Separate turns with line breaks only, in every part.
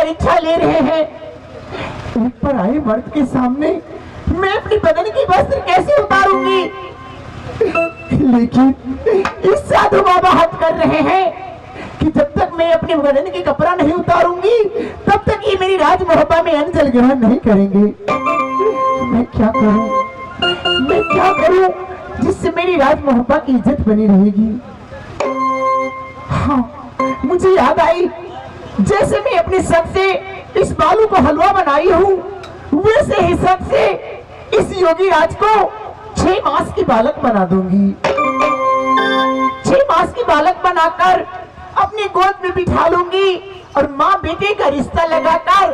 परीक्षा ले रहे हैं। एक पर आए मर्द के सामने मैं अपनी बदन की वस्त्र कैसे उतारूंगी? लेकिन इस साधु बाबा हद कर रहे हैं कि जब तक मैं अपने बदन की कपड़ा नहीं उतारूंगी तब तक ये मेरी राज मोहब्बत में अंजल ग्रहण नहीं करेंगे। मैं क्या करूं जिससे मेरी राज मोहब्बत की इज्जत बनी रहेगी? हाँ, मुझे याद आई, जैसे मैं अपने शक से इस बालू को हलवा बनाई हूँ, वैसे ही शक से इस योगी राज को 6 मास की बालक बना दूंगी। 6 मास की बालक बनाकर अपनी गोद में बिठा लूंगी और माँ बेटे का रिश्ता लगाकर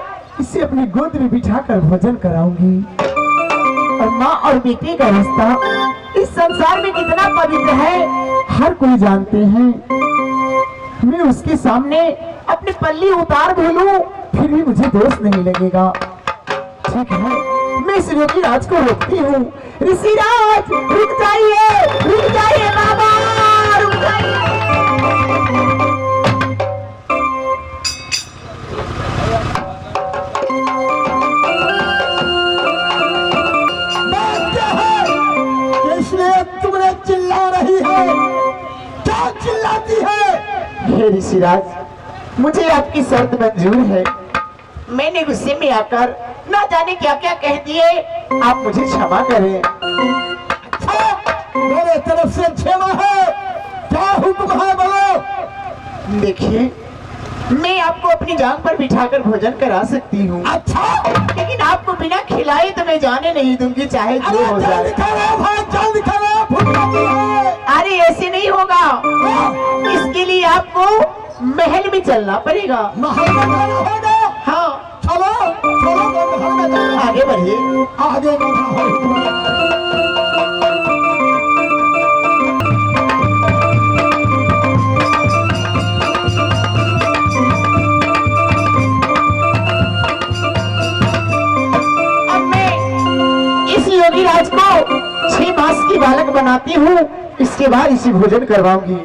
इसे अपनी गोद में बिठाकर भोजन कराऊंगी। और माँ और बेटे का रिश्ता इस संसार में कितना पवित्र है हर कोई जानते हैं। मैं उसके सामने अपनी पल्ली उतार बोलूं फिर भी मुझे दोष नहीं लगेगा। ठीक है, मैं इस योगी राज को रोकती हूँ। ऋषिराज रुक जाइए बाबा, रुक जाइए।
तुमने चिल्ला रही है, क्या चिल्लाती है?
हे ऋषिराज, मुझे आपकी शर्त मंजूर है। मैंने गुस्से में आकर ना जाने क्या क्या कह दिए, आप मुझे क्षमा करें।
अच्छा, मेरे तरफ से क्षमा है, क्या हुक्म है बोलो।
देखिए, मैं आपको अपनी जांग पर बिठाकर भोजन करा सकती हूँ।
अच्छा,
लेकिन आपको बिना खिलाए तो मैं जाने नहीं दूंगी, चाहे जो हो जाए। अरे ऐसे नहीं होगा, इसके लिए आपको महल में चलना पड़ेगा। हाँ,
चलो
आगे बढ़िए।
आगे
योगी राज को 6 मास की बालक बनाती हूँ, इसके बाद इसे भोजन करवाऊंगी।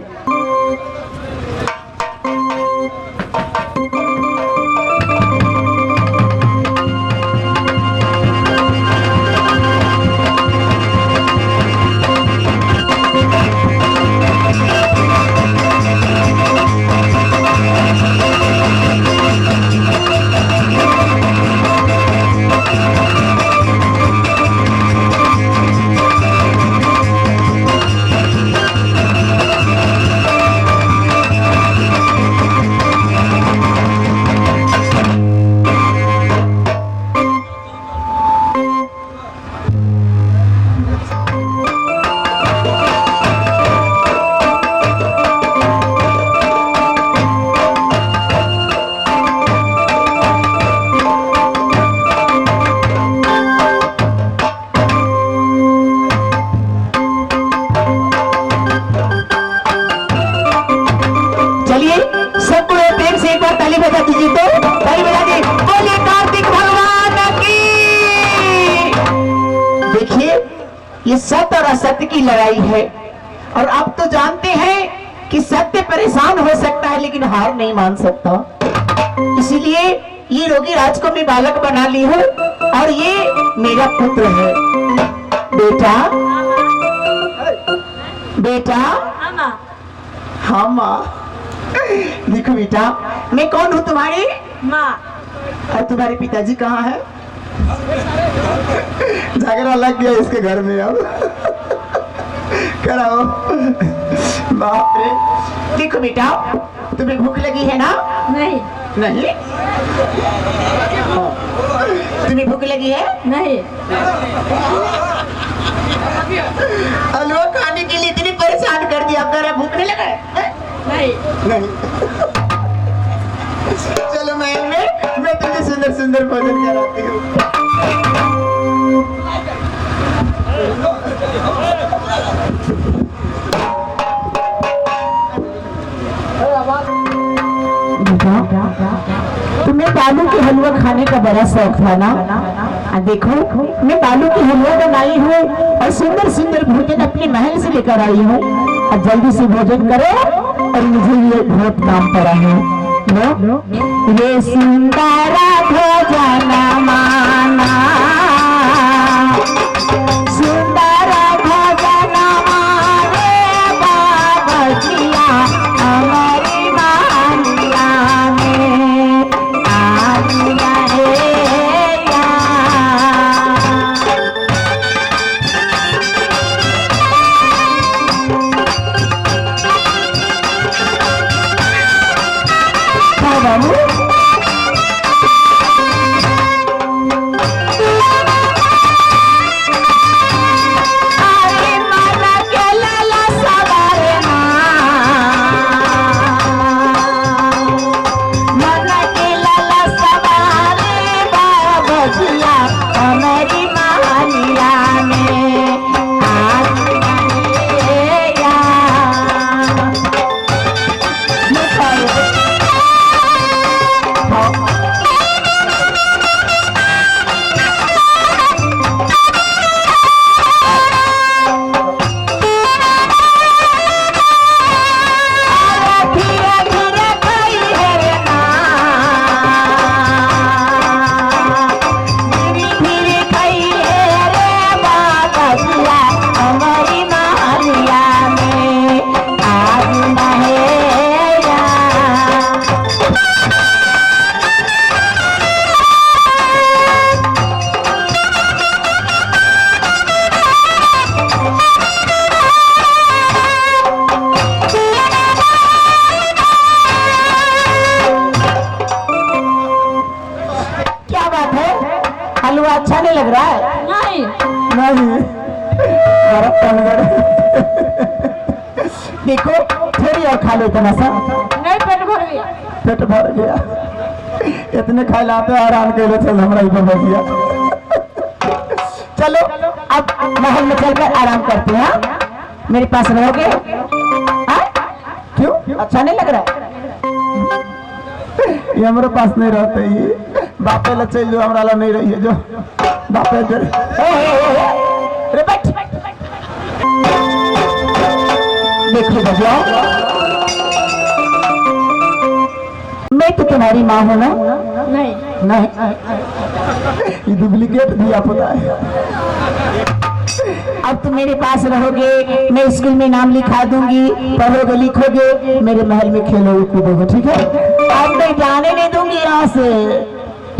ये सत्य और असत्य की लड़ाई है, और आप तो जानते हैं कि सत्य परेशान हो सकता है लेकिन हार नहीं मान सकता। इसीलिए ये योगी राज को मैं बालक बना ली हूँ और ये मेरा पुत्र है। बेटा, बेटा, हाँ माँ। देखो बेटा, मैं कौन हूँ? तुम्हारी
माँ।
और तुम्हारे पिताजी कहाँ है? झगड़ा लग गया इसके घर में, अब कराओ। बाप रे। देखो बेटा, तुम्हें भूख लगी है ना?
नहीं।
नहीं? तुम्हें भूख लगी है?
नहीं।
हलवा खाने के लिए इतनी परेशान कर दिया, कर भूख नहीं लगा है?
नहीं।
नहीं। चलो मैं तुझे सुंदर सुंदर भोजन कराती हूँ। तुम्हें बालू के हलवा खाने का बड़ा शौक था ना? देखो, मैं बालू की हलवा बनाई हूँ और सुंदर सुंदर भोजन अपने महल से लेकर आई हूँ। अब जल्दी से भोजन करो और मुझे ये बहुत नाम पड़ा है। ये सुंदर भोजन माना, सुंदर भोजन माने बाबजिया हमारी मानिया में आज रहे या। बाबू हमारी मानिया में आज रहे या। हमारी मानिया में आज रहेगा। क्या बात है, हलवा अच्छा नहीं लग रहा है?
नहीं
नहीं देखो थोड़ी और खा लो, इतना सा
नहीं, पेट भर गया।
पेट भर गया। इतने खा लाते आराम के लिए, चल हमारा ही भर गया। चलो अब महल में चलकर आराम करते हैं। हाँ? मेरे पास रहोगे? हाँ? क्यों अच्छा नहीं लग रहा? ये हमारे पास नहीं रहते, ये बापे ला चल जो हमारा ला नहीं रही है जो बापे जो रे बैठ। देखो भैया, मैं तो तुम्हारी माँ हूँ ना?
नहीं
नहीं, ये डुप्लीकेट दिया पता है। अब तुम मेरे पास रहोगे, मैं स्कूल में नाम लिखा दूंगी, पढ़ोगे लिखोगे, मेरे महल में खेलोगे कूदोगे, ठीक है? अब मैं जाने नहीं दूंगी यहाँ से,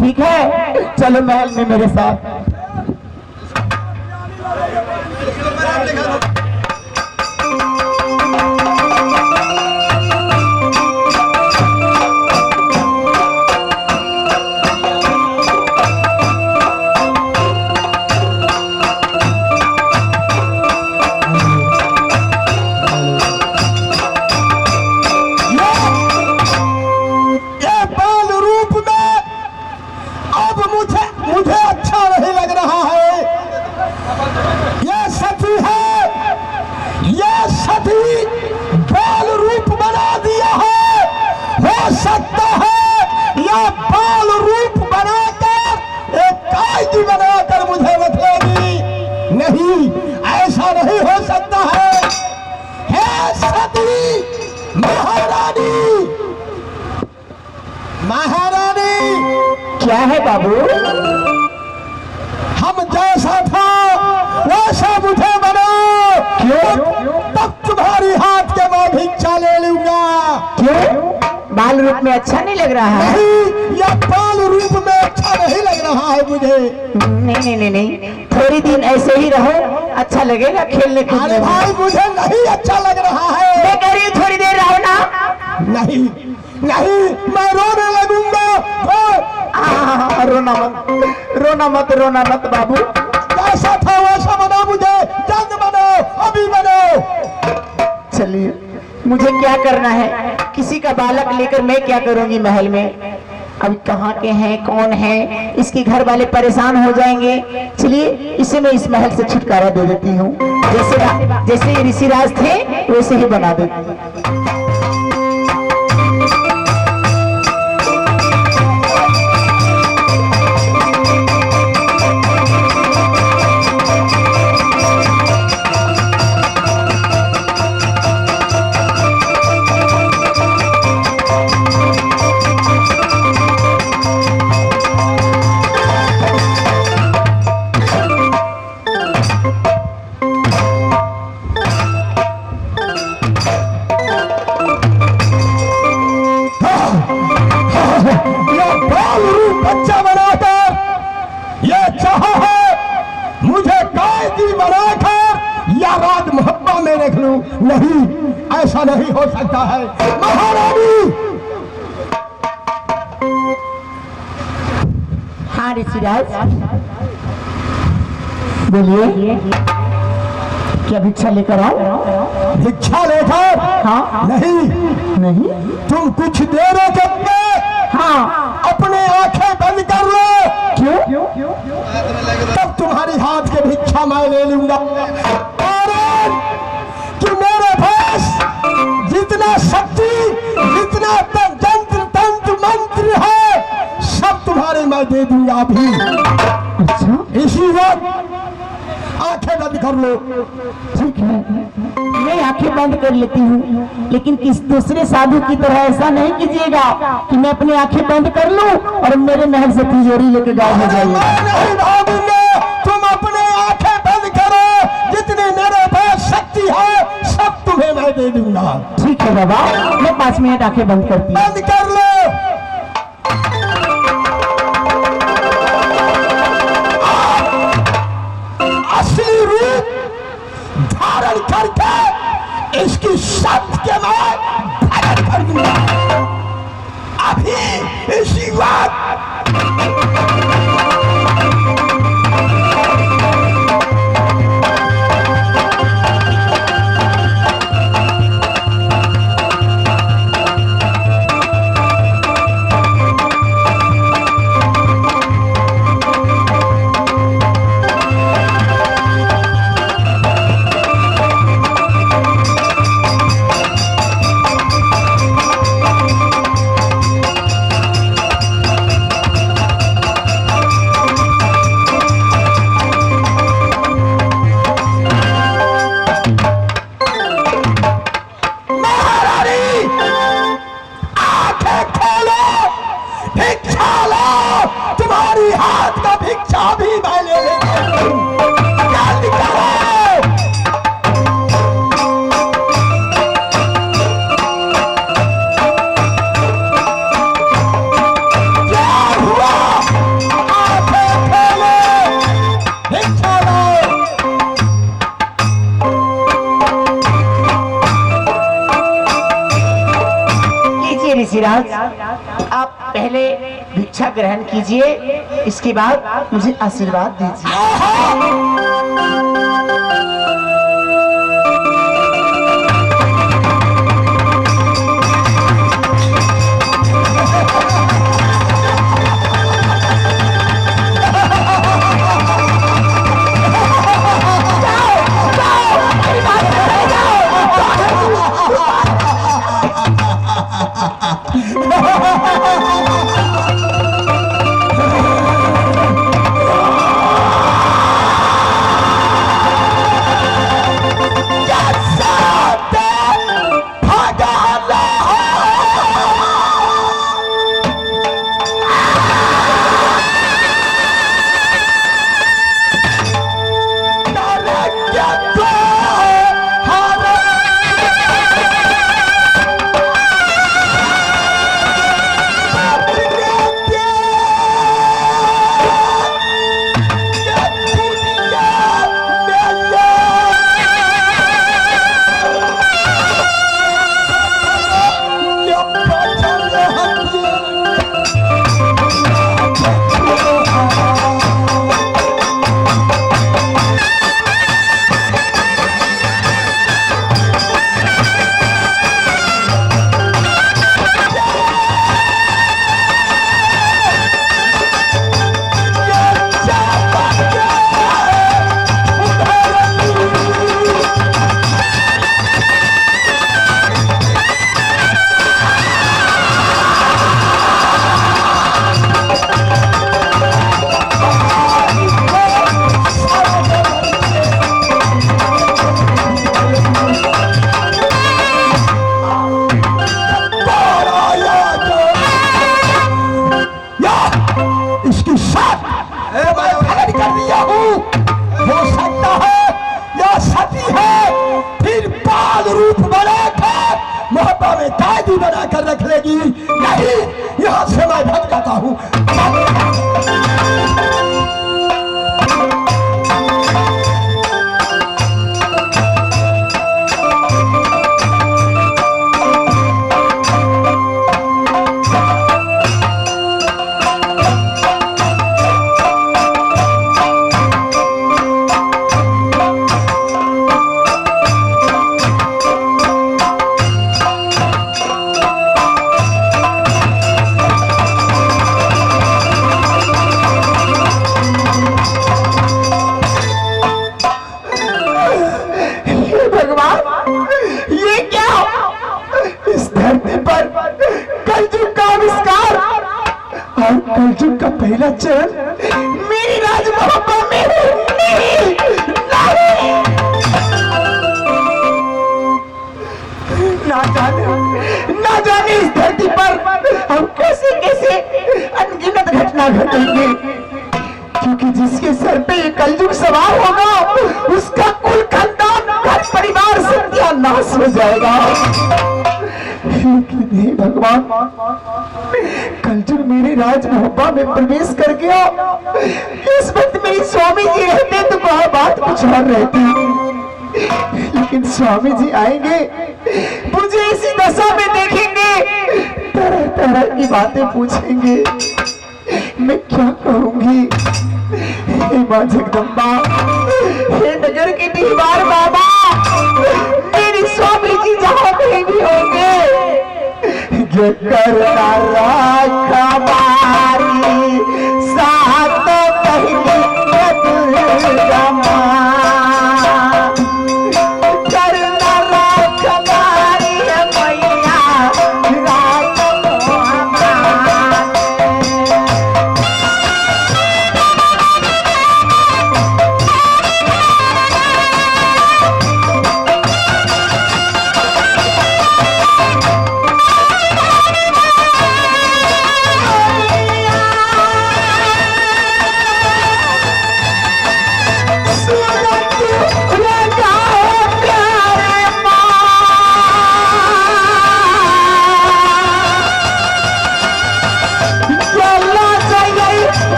ठीक है? चलो महल में मेरे साथ। क्या है बाबू?
हम जैसा था वैसा मुझे बनो। क्यों? तब तुम्हारी हाथ के मैं भिक्षा ले लूंगा।
क्यों? बाल रूप में अच्छा नहीं लग रहा है?
नहीं, या बाल रूप में अच्छा नहीं लग रहा है मुझे।
नहीं नहीं नहीं नहीं, थोड़ी दिन ऐसे ही रहो, अच्छा लगेगा खेलने
अरे
कूदने में।
भाई मुझे नहीं अच्छा लग रहा है।
मैं कह रही हूँ थोड़ी देर रहो ना।
नहीं नहीं, मैं रोने लगूंगा।
रोना मत, रोना मत, रोना मत बाबू।
जैसा था वैसा बनो मुझे, जल्द बनो, अभी बनो।
चलिए, मुझे क्या करना है? किसी का बालक लेकर मैं क्या करूंगी महल में? अब कहाँ के हैं, कौन है, इसके घर वाले परेशान हो जाएंगे। चलिए इसे मैं इस महल से छुटकारा दे देती हूँ। जैसे ऋषिराज थे वैसे ही बना देती हूँ।
तुझे कैदी बनाकर या राज मोहब्बत में रख लूं। नहीं, ऐसा नहीं हो सकता है महारानी।
हाँ ऋषिराज, बोलिए, क्या भिक्षा लेकर आओ?
भिक्षा लेकर?
हाँ।
नहीं, तुम कुछ देर के
हाँ,
अपने आंखें बंद कर लो।
क्यों?
तब तुम्हारी हाथ के भिक्षा मैं ले लूंगा। कारण कि मेरे पास जितना शक्ति, जितना जंत्र तंत्र मंत्र है, सब तुम्हारे मैं दे दूंगा अभी।
अच्छा,
इसी वक्त आंखें बंद कर लो।
ठीक है, मैं आंखें बंद कर लेती हूँ, लेकिन किस दूसरे साधु की तरह ऐसा नहीं कीजिएगा कि मैं अपनी आंखें बंद कर लूं और मेरे महल से तिजोरी लेके गायब हो जाइए।
मैं नहीं भागूंगा, तुम अपने आंखें बंद करो। जितनी मेरे पास शक्ति है सब तुम्हें मैं दे दूंगा।
ठीक है बाबा, मैं 5 मिनट आंखें बंद करती हूँ।
बंद कर लो। असली रूप धारण करके इसकी शब्द के मैं धारण कर दूंगा अभी इसी वक्त। तुम्हारी हाथ का भिक्षा भी मैं ले लेता हूं। जल्दी करो। क्या हुआ? आंखें खोलो, भिक्षा लो।
लीजिए ऋषिराज, आप पहले भिक्षा ग्रहण कीजिए, इसके बाद मुझे आशीर्वाद दीजिए। कलयुग का पहला चरण मेरी राजमहल में नहीं। ना जाने इस धरती पर हम कैसे कैसे अनगिनत घटना घटेंगे, क्योंकि जिसके सर पे ये कलयुग सवार होगा उसका कुल खानदान घर परिवार सत्यानाश हो जाएगा। लेकिन हे भगवान, कलयुग मेरे राजमहल में प्रवेश कर गया। इस वक्त मेरी स्वामी जी रहते तो बात कुछ और रहती, लेकिन स्वामी जी आएंगे, मुझे इसी दशा में देखेंगे, तरह तरह की बातें पूछेंगे, मैं क्या करूंगी। हे मां जगदम्बा, हे नगर की दीवार बाबा, मेरी स्वामी जी जहां कहीं भी होंगे, ये करना राखा